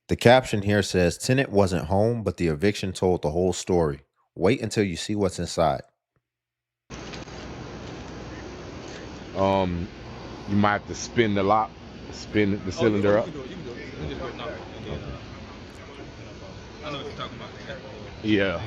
The caption here says tenant wasn't home, but the eviction told the whole story. Wait until you see what's inside. You might have to spin the lock, spin the cylinder up. You can do it. Let me just go knock it, and then I know what you're talking about. Yeah.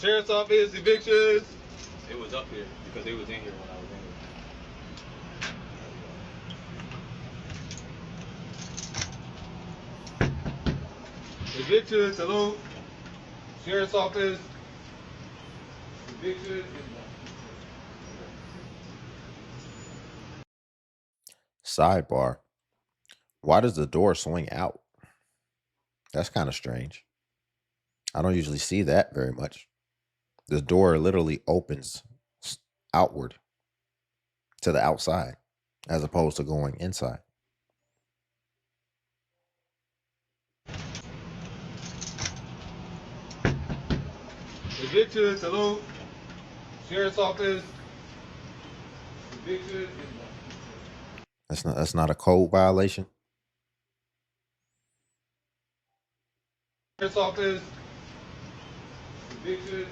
Sheriff's office, evictions. It was up here because they was in here when I was in here. Evictions, hello. Sheriff's office. Evictions. Sidebar. Why does the door swing out? That's kind of strange. I don't usually see that very much. The door literally opens outward to the outside as opposed to going inside. Evictions, hello. Sheriff's office. Evictions. That's not a code violation. Sheriff's office. Evictions.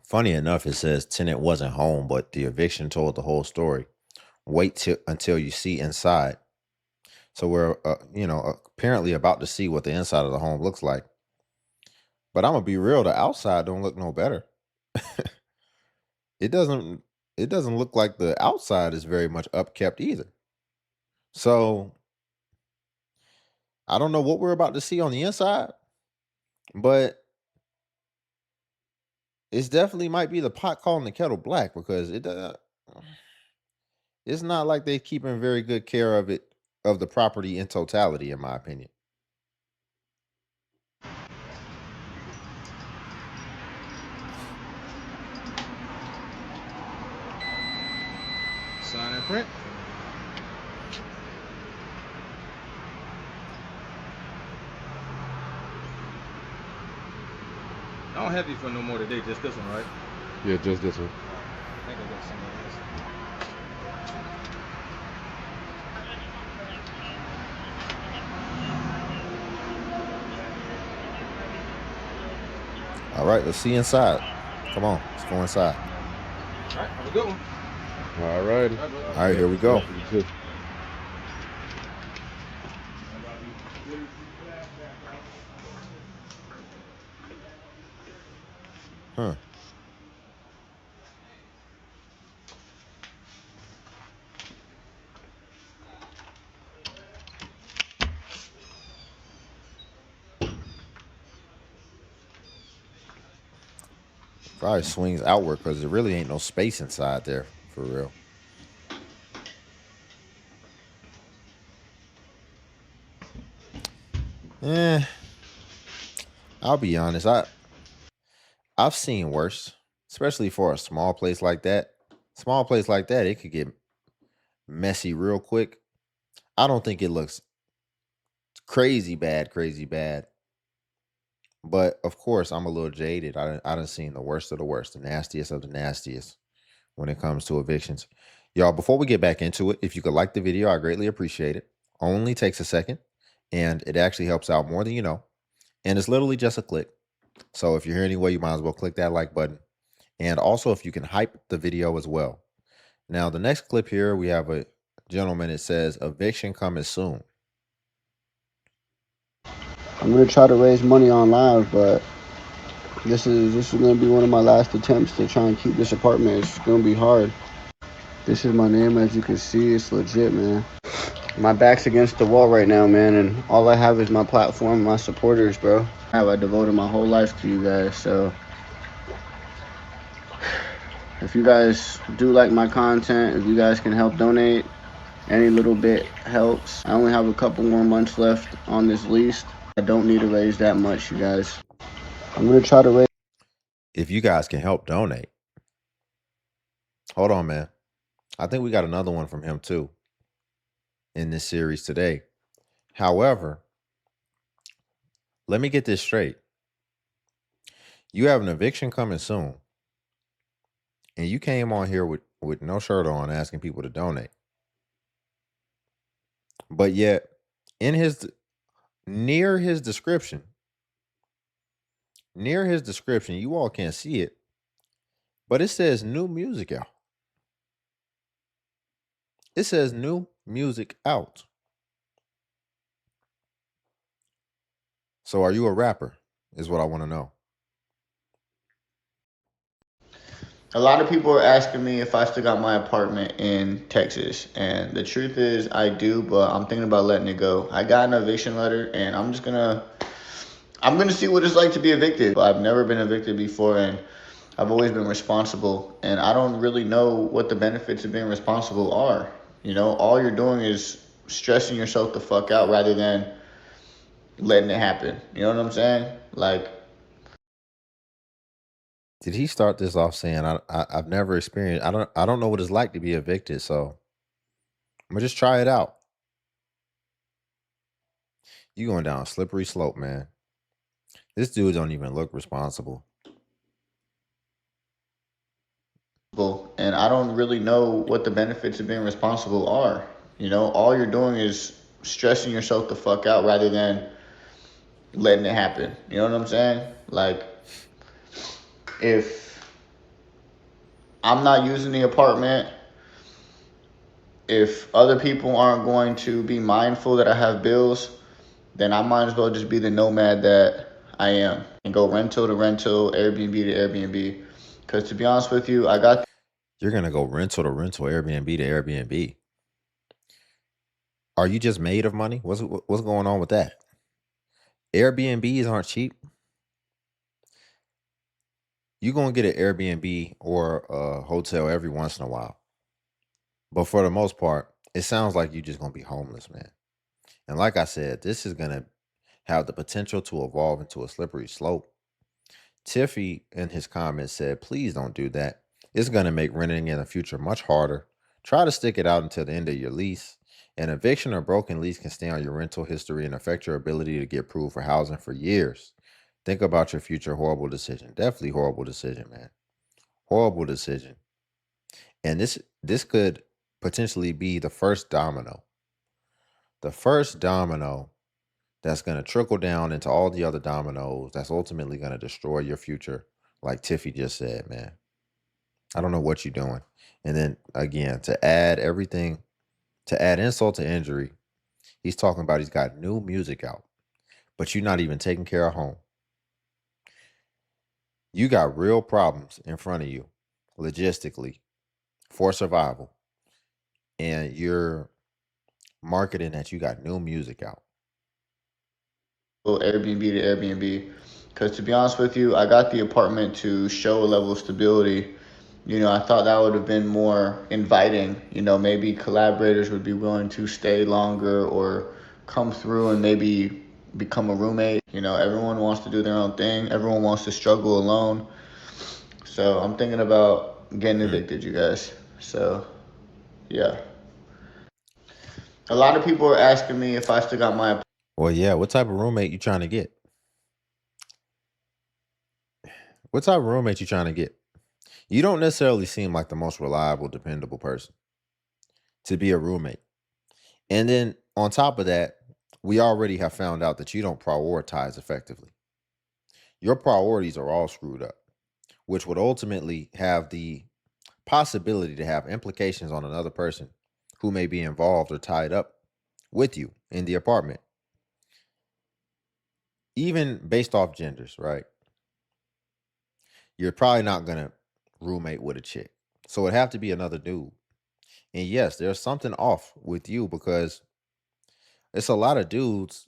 Funny enough, it says tenant wasn't home, but the eviction told the whole story. Wait until you see inside. So we're, apparently about to see what the inside of the home looks like. But I'm gonna be real, the outside don't look no better. It doesn't. It doesn't look like the outside is very much upkept either. So I don't know what we're about to see on the inside, but it's definitely might be the pot calling the kettle black because it's not like they're keeping very good care of the property in totality, in my opinion. Sign and print. I don't have you for no more today, just this one, right? Yeah, just this one. I think I got somewhere else. All right, let's see inside. Come on, let's go inside. All right, have a good one. All righty. All right, here we go. You too. Huh. Probably swings outward because there really ain't no space inside there for real. Eh, I'll be honest. I've seen worse, especially for a small place like that. Small place like that, it could get messy real quick. I don't think it looks crazy bad, crazy bad. But of course, I'm a little jaded. I done seen the worst of the worst, the nastiest of the nastiest when it comes to evictions. Y'all, before we get back into it, if you could like the video, I greatly appreciate it. Only takes a second, and it actually helps out more than you know. And it's literally just a click. So if you're here anyway, you might as well click that like button. And also if you can hype the video as well. Now, the next clip here, we have a gentleman. It says eviction coming soon. I'm gonna try to raise money on live, but this is gonna be one of my last attempts to try and keep this apartment. It's gonna be hard. This is my name, as you can see. It's legit, man. My back's against the wall right now, man, and all I have is my platform, my supporters, bro. I devoted my whole life to you guys, so if you guys do like my content, if you guys can help donate, any little bit helps. I only have a couple more months left on this lease. I don't need to raise that much, you guys. I'm gonna try to raise. If you guys can help donate. Hold on, man. I think we got another one from him too in this series today. However, let me get this straight. You have an eviction coming soon, and you came on here with no shirt on asking people to donate. But yet, in his near his description, you all can't see it, but it says new music out. It says new music out. So are you a rapper? Is what I want to know. A lot of people are asking me if I still got my apartment in Texas, and the truth is I do, but I'm thinking about letting it go. I got an eviction letter, and I'm gonna see what it's like to be evicted. I've never been evicted before, and I've always been responsible, and I don't really know what the benefits of being responsible are. You know, all you're doing is stressing yourself the fuck out rather than letting it happen. You know what I'm saying? Like, Did he start this off saying I've never experienced, I don't know what it's like to be evicted, so I'm gonna just try it out. You going down a slippery slope, man. This dude don't even look responsible. and I don't really know what the benefits of being responsible are. You know, all you're doing is stressing yourself the fuck out rather than letting it happen. You know what I'm saying? Like, if I'm not using the apartment, if other people aren't going to be mindful that I have bills, then I might as well just be the nomad that I am and go rental to rental, Airbnb to Airbnb. Because to be honest with you, I got. You're gonna go rental to rental, Airbnb to Airbnb. Are you just made of money? What's going on with that? Airbnbs aren't cheap. You're gonna get an Airbnb or a hotel every once in a while. But for the most part, it sounds like you're just gonna be homeless, man. And like I said, this is gonna have the potential to evolve into a slippery slope. Tiffy in his comments said, please don't do that. It's going to make renting in the future much harder. Try to stick it out until the end of your lease. An eviction or broken lease can stay on your rental history and affect your ability to get approved for housing for years. Think about your future. Horrible decision. Definitely horrible decision, man. Horrible decision. And this could potentially be the first domino. The first domino that's going to trickle down into all the other dominoes that's ultimately going to destroy your future, like Tiffy just said, man. I don't know what you're doing. And then again, to add insult to injury, he's talking about he's got new music out, but you're not even taking care of home. You got real problems in front of you, logistically, for survival. And you're marketing that you got new music out. Airbnb to Airbnb. Because to be honest with you, I got the apartment to show a level of stability. You know, I thought that would have been more inviting. You know, maybe collaborators would be willing to stay longer or come through and maybe become a roommate. You know, everyone wants to do their own thing. Everyone wants to struggle alone. So I'm thinking about getting evicted, you guys. So, yeah. A lot of people are asking me if I still got my. Well, yeah. What type of roommate you trying to get? What type of roommate you trying to get? You don't necessarily seem like the most reliable, dependable person to be a roommate. And then on top of that, we already have found out that you don't prioritize effectively. Your priorities are all screwed up. which would ultimately have the possibility to have implications on another person who may be involved or tied up with you in the apartment, even based off genders, right? You're probably not going to roommate with a chick. So it'd have to be another dude. And yes, there's something off with you because it's a lot of dudes.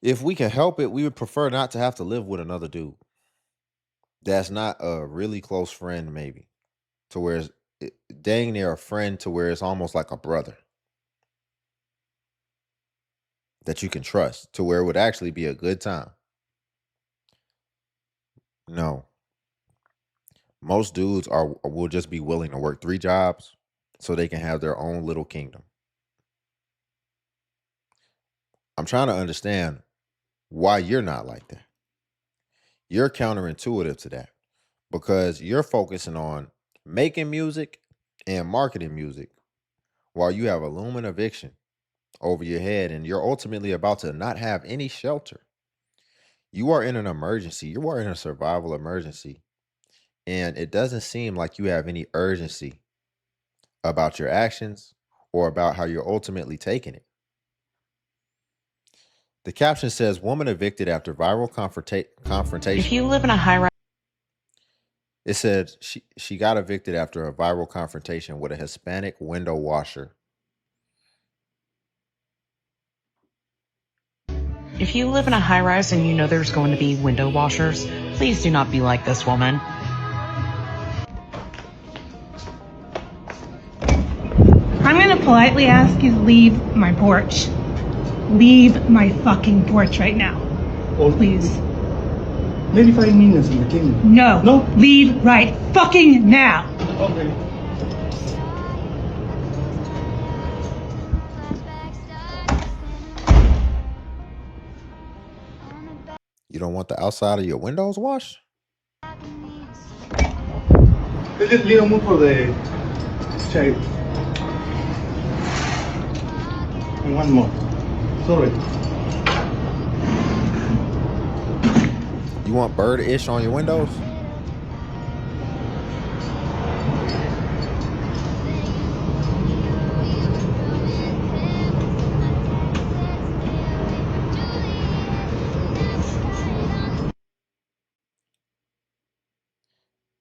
If we can help it, we would prefer not to have to live with another dude that's not a really close friend, maybe, to where it's dang near a friend, to where it's almost like a brother that you can trust, to where it would actually be a good time. No, most dudes will just be willing to work 3 jobs so they can have their own little kingdom. I'm trying to understand why you're not like that. You're counterintuitive to that because you're focusing on making music and marketing music while you have a looming eviction over your head and you're ultimately about to not have any shelter. You are in an emergency. You are in a survival emergency. And it doesn't seem like you have any urgency about your actions or about how you're ultimately taking it. The caption says, woman evicted after viral confrontation. If you live in a high-rise, It said she got evicted after a viral confrontation with a Hispanic window washer. if you live in a high-rise and you know there's going to be window washers, please do not be like this woman. I'm gonna politely ask you to leave my porch. Leave my fucking porch right now. Please. Maybe 5 minutes in the kingdom. No. No? Leave right fucking now. Okay. You don't want the outside of your windows washed? Let's just leave a move for the child. And one more. Sorry. You want bird-ish on your windows?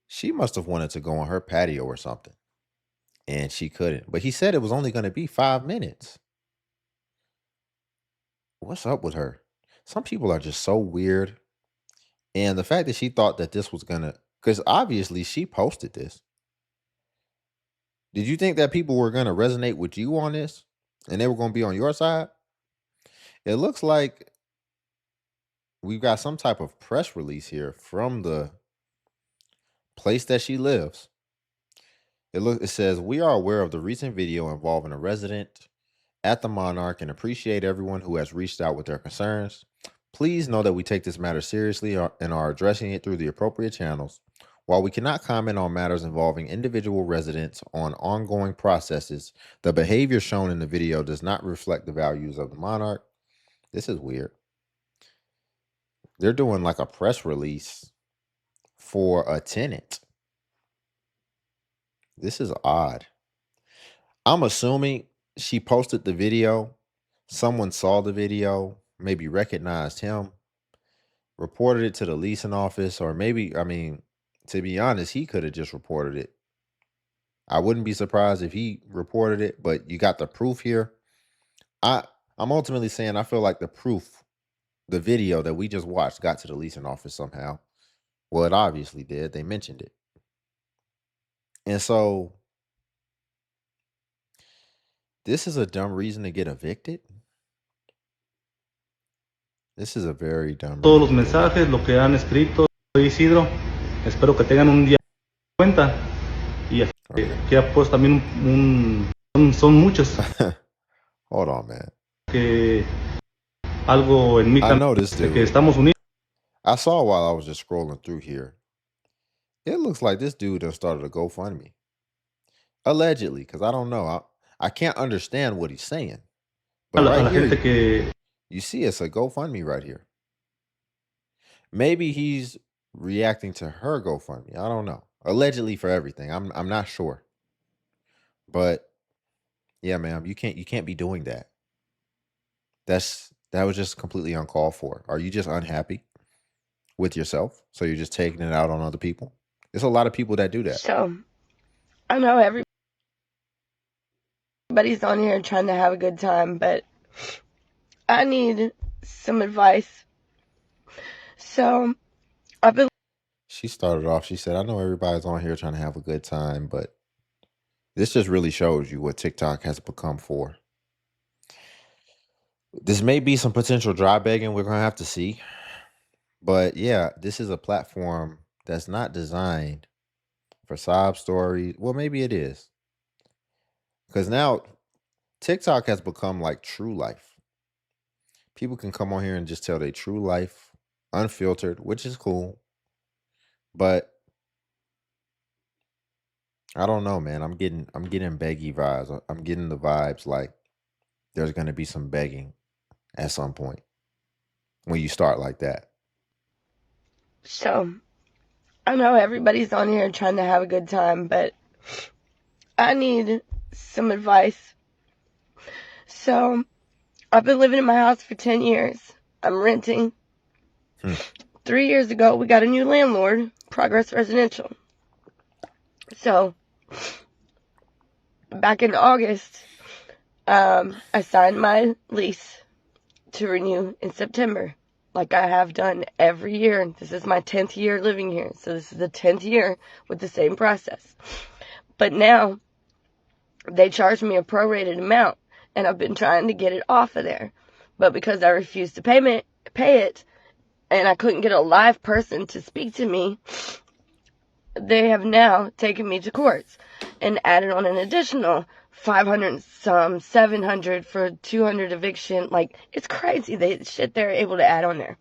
She must have wanted to go on her patio or something, and she couldn't. But he said it was only going to be 5 minutes. What's up with her? Some people are just so weird. And the fact that she thought that this was going to, because obviously she posted this. Did you think that people were going to resonate with you on this and they were going to be on your side? It looks like we've got some type of press release here from the place that she lives. It says, we are aware of the recent video involving a resident at the Monarch and appreciate everyone who has reached out with their concerns. Please know that we take this matter seriously and are addressing it through the appropriate channels. While we cannot comment on matters involving individual residents on ongoing processes, the behavior shown in the video does not reflect the values of the Monarch. This is weird. They're doing like a press release for a tenant. This is odd. I'm assuming she posted the video. Someone saw the video, maybe recognized him, reported it to the leasing office, or maybe, I mean, to be honest, he could have just reported it. I wouldn't be surprised if he reported it, but you got the proof here. I'm ultimately saying I feel like the proof, the video that we just watched, got to the leasing office somehow. Well, it obviously did. They mentioned it. And so this is a dumb reason to get evicted. This is a very dumb Todos los reason. mensajes, lo que han escrito, soy Isidro. Espero que tengan un día en cuenta. Y aquí pues también son muchos Hold on, man. que algo en mí I know this que dude. estamos unidos. I saw while I was just scrolling through here. It looks like this dude done started a GoFundMe. Allegedly, because I don't know. I can't understand what he's saying. But A right la here, gente que you see it's a GoFundMe right here. Maybe he's reacting to her GoFundMe. I don't know. Allegedly for everything. I'm not sure. But yeah, ma'am, you can't be doing that. That was just completely uncalled for. Are you just unhappy with yourself? So you're just taking it out on other people? There's a lot of people that do that. So, I know everybody's on here trying to have a good time, but I need some advice. So, I've been She started off, she said, I know everybody's on here trying to have a good time, but this just really shows you what TikTok has become for. This may be some potential dry begging we're going to have to see. But yeah, this is a platform that's not designed for sob stories. Well, maybe it is. Because now TikTok has become like true life. People can come on here and just tell their true life, unfiltered, which is cool. But I don't know, man. I'm getting beggy vibes. I'm getting the vibes like there's going to be some begging at some point when you start like that. So, I know everybody's on here trying to have a good time, but I need some advice. So, I've been living in my house for 10 years. I'm renting. 3 years ago, we got a new landlord, Progress Residential. So, back in August, I signed my lease to renew in September, like I have done every year. This is my 10th year living here, so this is the 10th year with the same process. But now, they charge me a prorated amount, and I've been trying to get it off of there. But because I refused to pay it, and I couldn't get a live person to speak to me, they have now taken me to courts and added on an additional 500 some, 700 for 200 eviction. Like, it's crazy the shit they're able to add on there.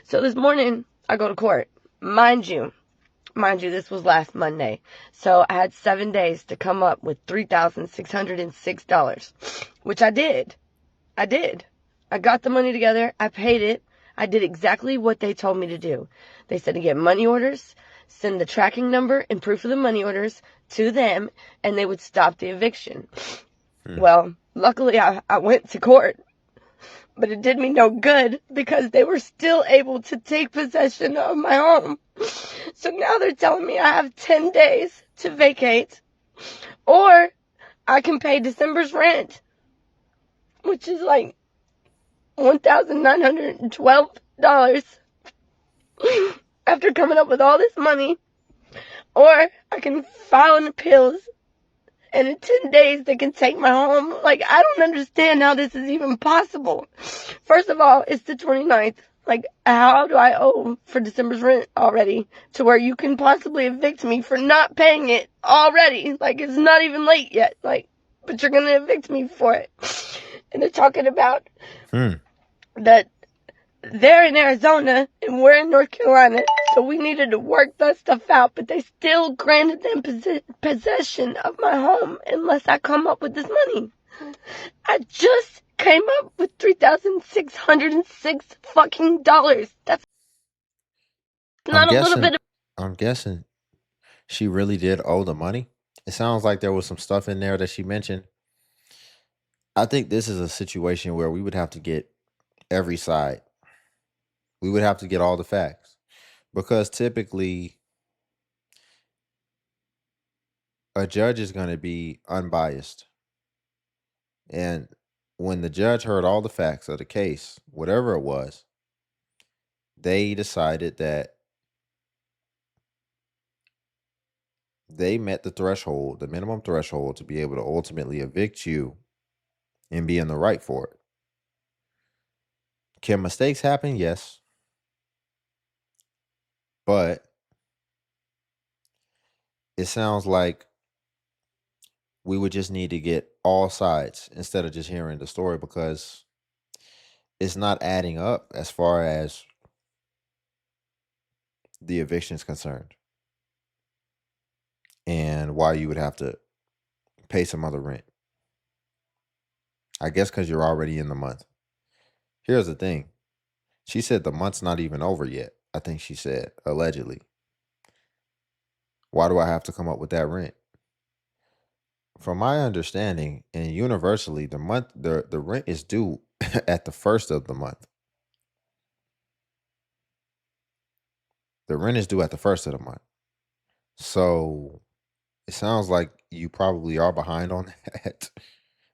So this morning, I go to court. Mind you, this was last Monday. So I had 7 days to come up with $3,606, which I did. I got the money together. I paid it. I did exactly what they told me to do. They said to get money orders, send the tracking number and proof of the money orders to them, and they would stop the eviction. Well, luckily I went to court, but it did me no good because they were still able to take possession of my home. So now they're telling me I have 10 days to vacate, or I can pay December's rent, which is like $1,912 after coming up with all this money, or I can file an appeals, and in 10 days they can take my home. Like, I don't understand how this is even possible. First of all, it's the 29th. Like, how do I owe for December's rent already to where you can possibly evict me for not paying it already? Like, it's not even late yet. Like, but you're gonna evict me for it. And they're talking about that they're in Arizona and we're in North Carolina, so we needed to work that stuff out, but they still granted them possession of my home unless I come up with this money. I just came up with $3,606 fucking dollars. That's not a little bit of... I'm guessing she really did owe the money. It sounds like there was some stuff in there that she mentioned. I think this is a situation where we would have to get every side. We would have to get all the facts, because typically a judge is going to be unbiased. And when the judge heard all the facts of the case, whatever it was, they decided that they met the threshold, the minimum threshold, to be able to ultimately evict you and be in the right for it. Can mistakes happen? Yes. But it sounds like we would just need to get all sides instead of just hearing the story, because it's not adding up as far as the eviction is concerned, and why you would have to pay some other rent. I guess because you're already in the month. Here's the thing. She said the month's not even over yet. I think she said, allegedly. Why do I have to come up with that rent? From my understanding, and universally, the rent is due at the first of the month. The rent is due at the first of the month. So it sounds like you probably are behind on that.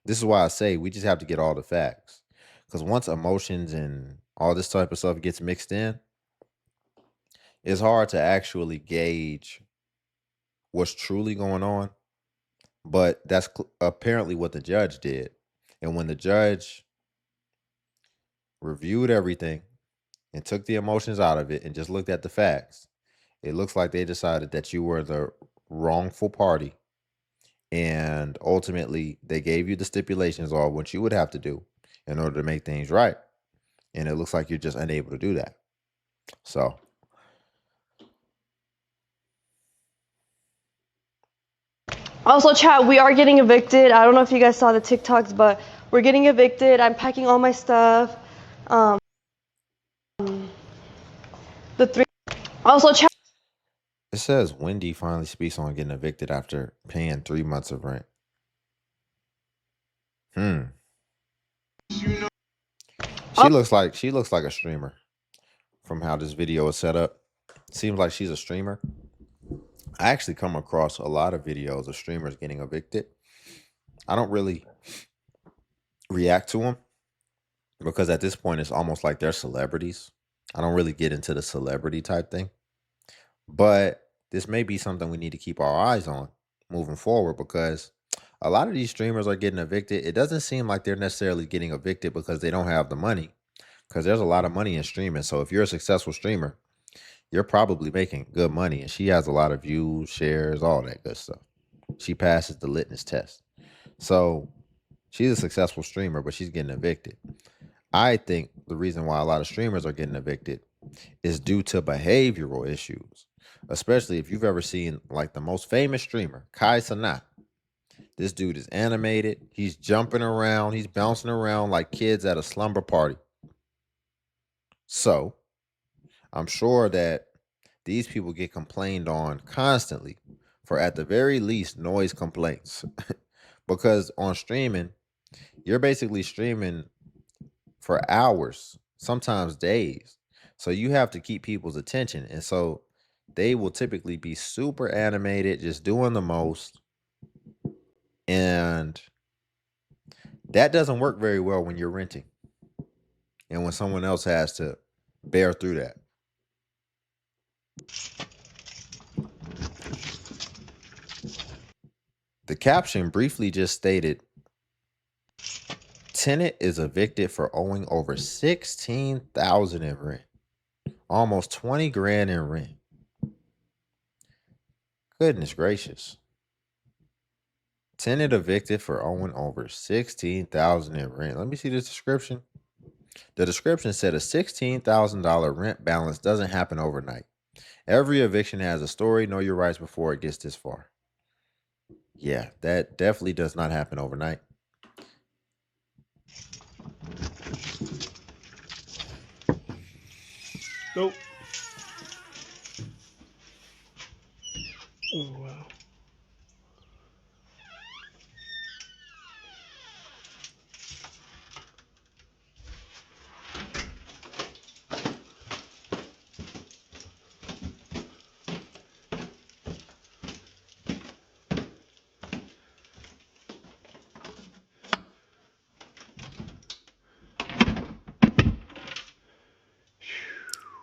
This is why I say we just have to get all the facts. Because once emotions and all this type of stuff gets mixed in, it's hard to actually gauge what's truly going on. But that's apparently what the judge did. And when the judge reviewed everything and took the emotions out of it and just looked at the facts, it looks like they decided that you were the wrongful party. And ultimately, they gave you the stipulations on what you would have to do in order to make things right. And it looks like you're just unable to do that. So Also, chat, we are getting evicted. I don't know if you guys saw the TikToks, but we're getting evicted. I'm packing all my stuff. The three. Also, chat. it says Wendy finally speaks on getting evicted after paying 3 months of rent. She looks like a streamer from how this video is set up. Seems like she's a streamer. I actually come across a lot of videos of streamers getting evicted. I don't really react to them because at this point it's almost like they're celebrities. I don't really get into the celebrity type thing. But this may be something we need to keep our eyes on moving forward because a lot of these streamers are getting evicted. It doesn't seem like they're necessarily getting evicted because they don't have the money, because there's a lot of money in streaming. So if you're a successful streamer, you're probably making good money. And she has a lot of views, shares, all that good stuff. She passes the litmus test. So she's a successful streamer, but she's getting evicted. I think the reason why a lot of streamers are getting evicted is due to behavioral issues, especially if you've ever seen like the most famous streamer, Kai Cenat. This dude is animated. He's jumping around. He's bouncing around like kids at a slumber party. So I'm sure that these people get complained on constantly for, at the very least, noise complaints. Because on streaming, you're basically streaming for hours, sometimes days. So you have to keep people's attention. And so they will typically be super animated, just doing the most. And that doesn't work very well when you're renting and when someone else has to bear through that. The caption briefly just stated, Tenant is evicted for owing over $16,000 in rent. Almost 20 grand in rent. Goodness gracious. Tenant evicted for owing over $16,000 in rent. Let me see the description. The description said a $16,000 rent balance doesn't happen overnight. Every eviction has a story. Know your rights before it gets this far. Yeah, that definitely does not happen overnight. Nope. Oh, wow.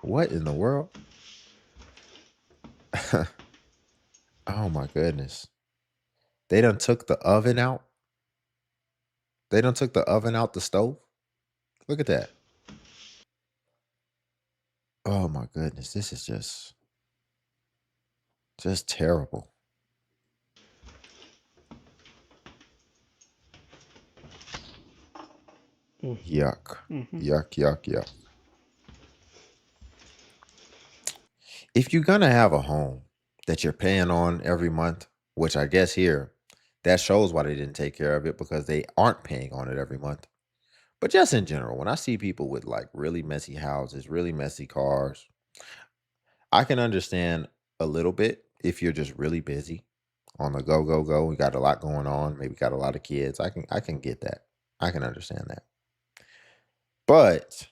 What in the world? Oh my goodness. They done took the oven out. They done took the oven out the stove. Look at that. Oh my goodness. This is just terrible. Yuck. Yuck, yuck, yuck. If you're going to have a home that you're paying on every month, which I guess here, that shows why they didn't take care of it, because they aren't paying on it every month. But just in general, when I see people with like really messy houses, really messy cars, I can understand a little bit if you're just really busy on the go. We got a lot going on. Maybe got a lot of kids. I can get that. I can understand that. But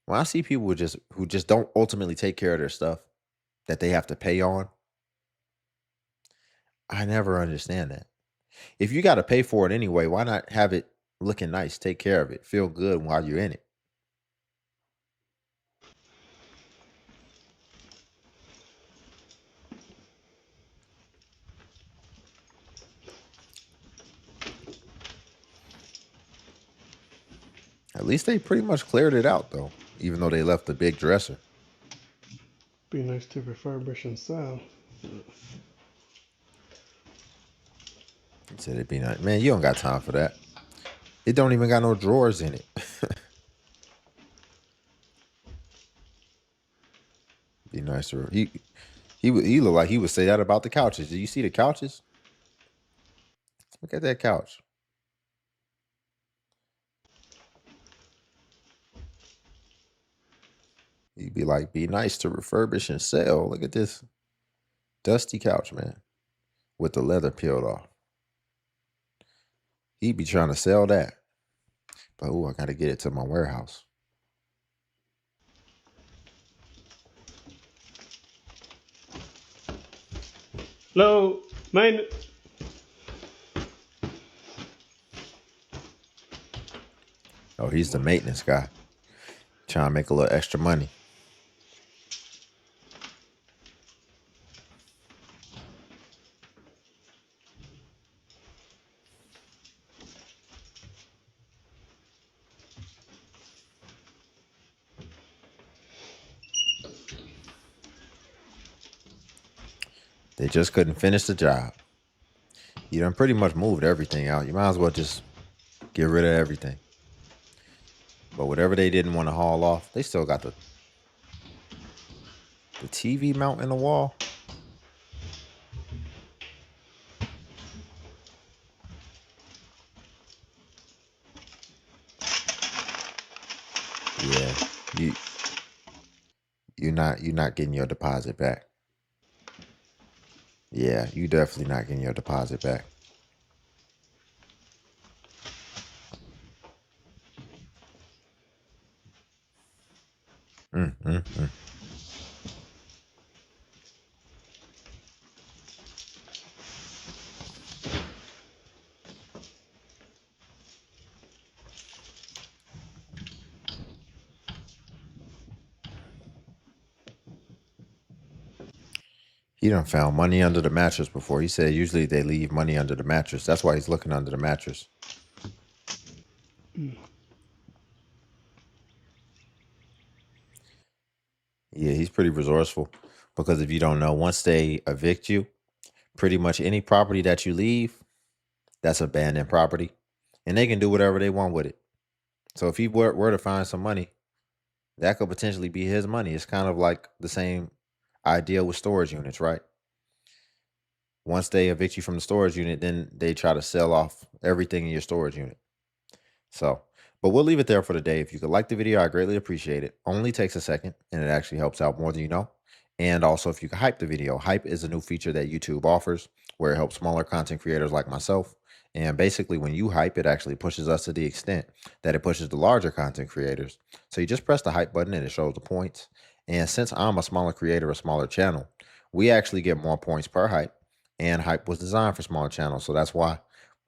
when I see people who just don't ultimately take care of their stuff that they have to pay on, I never understand that. If you got to pay for it anyway, why not have it looking nice? Take care of it. Feel good while you're in it. At least they pretty much cleared it out, though, even though they left the big dresser. Be nice to refurbish and sell. He said it'd be nice. Man, you don't got time for that. It don't even got no drawers in it. Be nicer. He looked like he would say that about the couches. Did you see the couches? Look at that couch. He'd be like, be nice to refurbish and sell. Look at this dusty couch, man, with the leather peeled off. He'd be trying to sell that. But, I got to get it to my warehouse. Hello, mine. Oh, he's the maintenance guy. Trying to make a little extra money. They just couldn't finish the job. You done pretty much moved everything out. You might as well just get rid of everything. But whatever they didn't want to haul off, they still got the TV mount in the wall. Yeah, you're not getting your deposit back. Yeah, you definitely not getting your deposit back. He done found money under the mattress before. He said usually they leave money under the mattress. That's why he's looking under the mattress. Yeah, he's pretty resourceful because if you don't know, once they evict you, pretty much any property that you leave, that's abandoned property, and they can do whatever they want with it. So if he were to find some money, that could potentially be his money. It's kind of like the same idea with storage units, right? Once they evict you from the storage unit, then they try to sell off everything in your storage unit. So, but we'll leave it there for today. If you could like the video, I greatly appreciate it. Only takes a second, and it actually helps out more than you know. And also, if you could hype the video, hype is a new feature that YouTube offers where it helps smaller content creators like myself. And basically, when you hype, it actually pushes us to the extent that it pushes the larger content creators. So you just press the hype button and it shows the points. And since I'm a smaller creator, a smaller channel, we actually get more points per hype. And hype was designed for smaller channels, so that's why.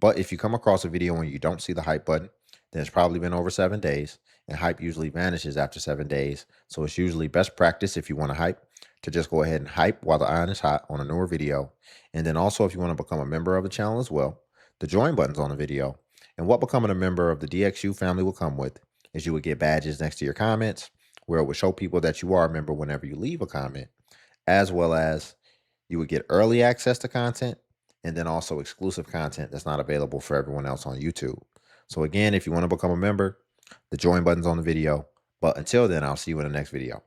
But if you come across a video and you don't see the hype button, then it's probably been over 7 days, and hype usually vanishes after 7 days. So it's usually best practice if you want to hype to just go ahead and hype while the iron is hot on a newer video. And then also if you want to become a member of the channel as well, the join button's on the video. And what becoming a member of the DXU family will come with is you would get badges next to your comments where it will show people that you are a member whenever you leave a comment, as well as you would get early access to content and then also exclusive content that's not available for everyone else on YouTube. So again, if you want to become a member, the join button's on the video. But until then, I'll see you in the next video.